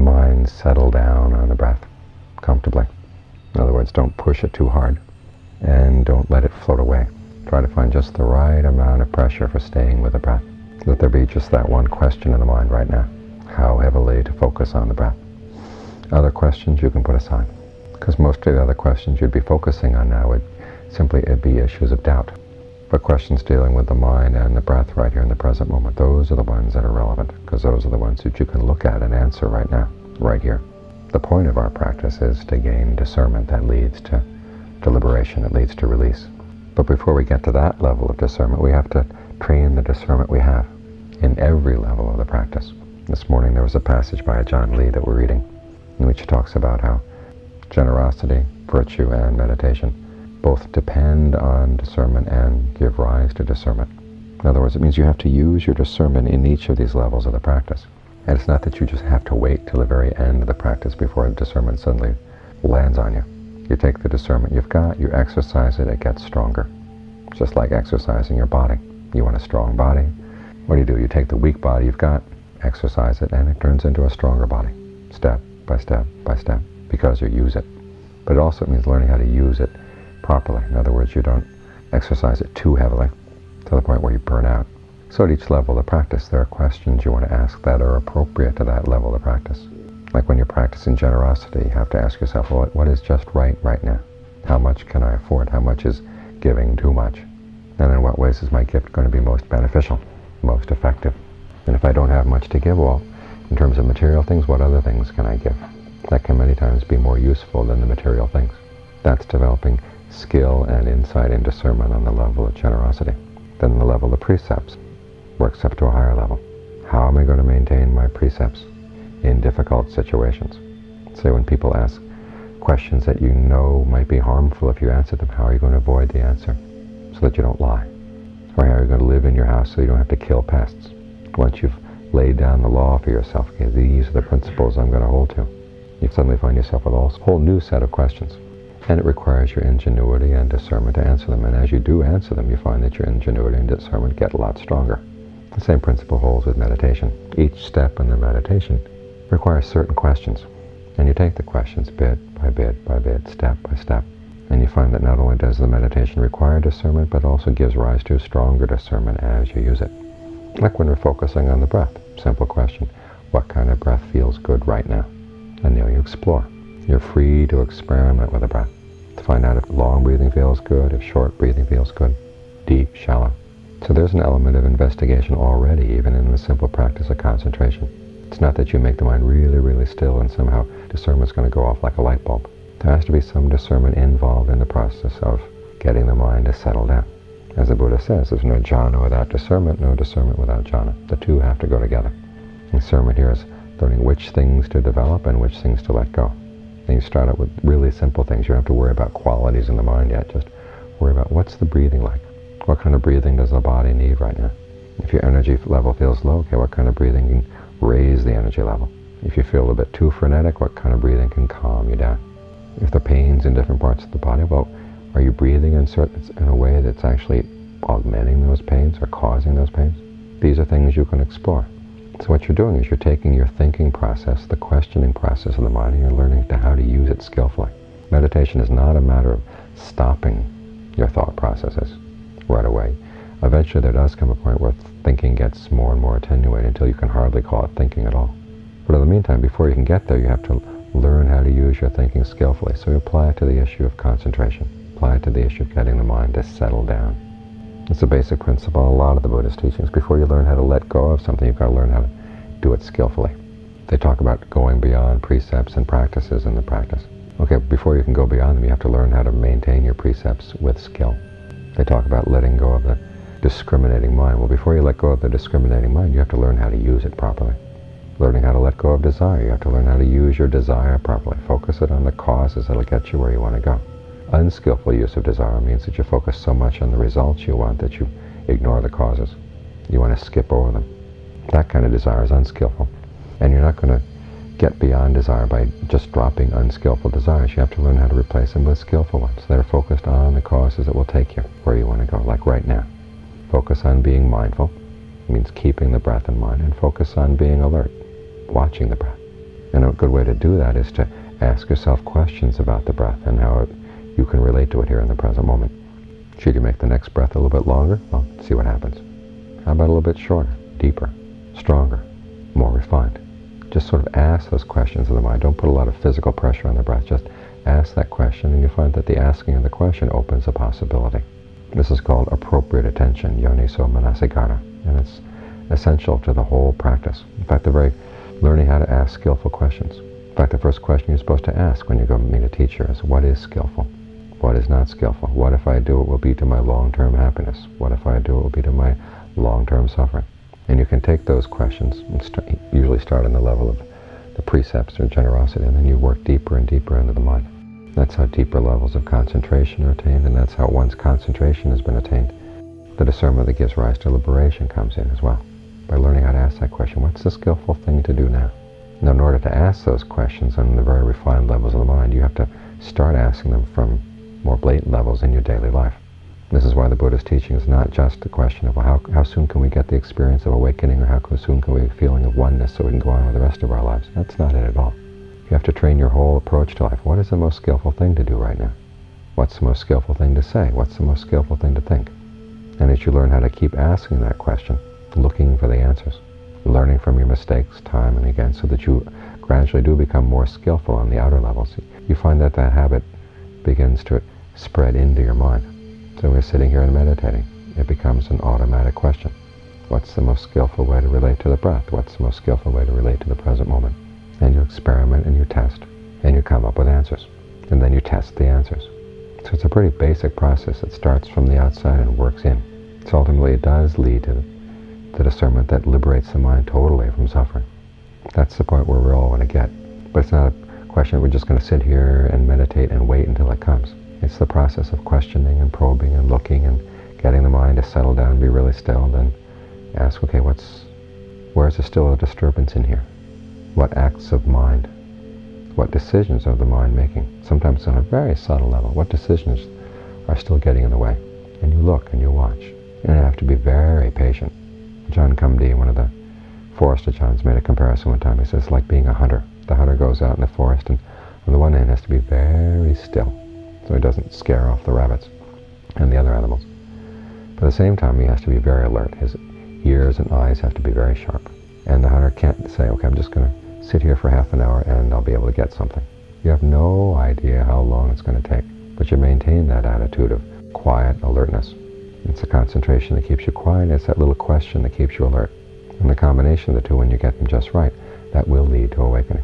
mind settle down on the breath comfortably. In other words, don't push it too hard and don't let it float away. Try to find just the right amount of pressure for staying with the breath. Let there be just that one question in the mind right now. How heavily to focus on the breath. Other questions you can put aside, because most of the other questions you'd be focusing on now would simply be issues of doubt. But questions dealing with the mind and the breath right here in the present moment, those are the ones that are relevant, because those are the ones that you can look at and answer right now, right here. The point of our practice is to gain discernment that leads to liberation, it leads to release. But before we get to that level of discernment, we have to train the discernment we have in every level of the practice. This morning there was a passage by Ajahn Lee that we're reading, in which he talks about how generosity, virtue, and meditation both depend on discernment and give rise to discernment. In other words, it means you have to use your discernment in each of these levels of the practice. And it's not that you just have to wait till the very end of the practice before discernment suddenly lands on you. You take the discernment you've got, you exercise it, it gets stronger. Just like exercising your body. You want a strong body. What do? You take the weak body you've got, exercise it, and it turns into a stronger body. Step by step by step, because you use it. But it also means learning how to use it properly. In other words, you don't exercise it too heavily to the point where you burn out. So at each level of the practice, there are questions you want to ask that are appropriate to that level of practice. Like when you're practicing generosity, you have to ask yourself, well, what is just right now? How much can I afford? How much is giving too much? And in what ways is my gift going to be most beneficial, most effective? And if I don't have much to give, well, in terms of material things, what other things can I give? That can many times be more useful than the material things. That's developing skill and insight and discernment on the level of generosity. Then the level of precepts works up to a higher level. How am I going to maintain my precepts in difficult situations? Say when people ask questions that you know might be harmful if you answer them, how are you going to avoid the answer so that you don't lie? Or how are you going to live in your house so you don't have to kill pests? Once you've laid down the law for yourself, okay, these are the principles I'm going to hold to, you suddenly find yourself with a whole new set of questions. And it requires your ingenuity and discernment to answer them. And as you do answer them, you find that your ingenuity and discernment get a lot stronger. The same principle holds with meditation. Each step in the meditation requires certain questions. And you take the questions bit by bit by bit, step by step. And you find that not only does the meditation require discernment, but also gives rise to stronger discernment as you use it. Like when we're focusing on the breath. Simple question. What kind of breath feels good right now? And now you explore. You're free to experiment with the breath, to find out if long breathing feels good, if short breathing feels good, deep, shallow. So there's an element of investigation already, even in the simple practice of concentration. It's not that you make the mind really, really still and somehow discernment's going to go off like a light bulb. There has to be some discernment involved in the process of getting the mind to settle down. As the Buddha says, there's no jhana without discernment, no discernment without jhana. The two have to go together. Discernment here is learning which things to develop and which things to let go. And you start out with really simple things. You don't have to worry about qualities in the mind yet. Just worry about what's the breathing like. What kind of breathing does the body need right now? If your energy level feels low, okay, what kind of breathing can raise the energy level? If you feel a bit too frenetic, what kind of breathing can calm you down? If there are pains in different parts of the body, well, are you breathing in a way that's actually augmenting those pains or causing those pains? These are things you can explore. So what you're doing is you're taking your thinking process, the questioning process of the mind, and you're learning how to use it skillfully. Meditation is not a matter of stopping your thought processes right away. Eventually there does come a point where thinking gets more and more attenuated until you can hardly call it thinking at all. But in the meantime, before you can get there, you have to learn how to use your thinking skillfully. So you apply it to the issue of concentration. Apply it to the issue of getting the mind to settle down. It's a basic principle in a lot of the Buddhist teachings. Before you learn how to let go of something, you've got to learn how to do it skillfully. They talk about going beyond precepts and practices in the practice. Okay, before you can go beyond them, you have to learn how to maintain your precepts with skill. They talk about letting go of the discriminating mind. Well, before you let go of the discriminating mind, you have to learn how to use it properly. Learning how to let go of desire, you have to learn how to use your desire properly. Focus it on the causes that'll get you where you want to go. Unskillful use of desire means that you focus so much on the results you want that you ignore the causes. You want to skip over them. That kind of desire is unskillful. And you're not going to get beyond desire by just dropping unskillful desires. You have to learn how to replace them with skillful ones that are focused on the causes that will take you where you want to go, like right now. Focus on being mindful. It means keeping the breath in mind, and focus on being alert, watching the breath. And a good way to do that is to ask yourself questions about the breath and how you can relate to it here in the present moment. Should you make the next breath a little bit longer? Well, see what happens. How about a little bit shorter, deeper, stronger, more refined? Just sort of ask those questions of the mind. Don't put a lot of physical pressure on the breath. Just ask that question, and you find that the asking of the question opens a possibility. This is called appropriate attention, yoniso manasikara, and it's essential to the whole practice. In fact, the very learning how to ask skillful questions. In fact, the first question you're supposed to ask when you go meet a teacher is, what is skillful? What is not skillful? What if I do it will be to my long-term happiness? What if I do it will be to my long-term suffering? And you can take those questions and usually start on the level of the precepts or generosity, and then you work deeper and deeper into the mind. That's how deeper levels of concentration are attained, and that's how once concentration has been attained, the discernment that gives rise to liberation comes in as well. By learning how to ask that question, what's the skillful thing to do now? Now, in order to ask those questions on the very refined levels of the mind, you have to start asking them from more blatant levels in your daily life. This is why the Buddha's teaching is not just a question of, well, how soon can we get the experience of awakening, or how soon can we get a feeling of oneness so we can go on with the rest of our lives. That's not it at all. You have to train your whole approach to life. What is the most skillful thing to do right now? What's the most skillful thing to say? What's the most skillful thing to think? And as you learn how to keep asking that question, looking for the answers, learning from your mistakes time and again, so that you gradually do become more skillful on the outer levels, you find that that habit begins to spread into your mind. So when you're sitting here and meditating, it becomes an automatic question. What's the most skillful way to relate to the breath? What's the most skillful way to relate to the present moment? And you experiment and you test, and you come up with answers. And then you test the answers. So it's a pretty basic process that starts from the outside and works in. So ultimately it does lead to the discernment that liberates the mind totally from suffering. That's the point where we all want to get. But it's not a question we're just going to sit here and meditate and wait until it comes. It's the process of questioning and probing and looking and getting the mind to settle down and be really still, and then ask, okay, where's there still a disturbance in here? What acts of mind? What decisions are the mind making? Sometimes on a very subtle level. What decisions are still getting in the way? And you look and you watch. And you have to be very patient. John Cumdee, one of the forest acharyas, made a comparison one time. He says it's like being a hunter. The hunter goes out in the forest and on the one hand has to be very still so he doesn't scare off the rabbits and the other animals. But at the same time he has to be very alert. His ears and eyes have to be very sharp. And the hunter can't say, okay, I'm just going to sit here for half an hour and I'll be able to get something. You have no idea how long it's going to take, but you maintain that attitude of quiet alertness. It's the concentration that keeps you quiet. It's that little question that keeps you alert. And the combination of the two, when you get them just right, that will lead to awakening.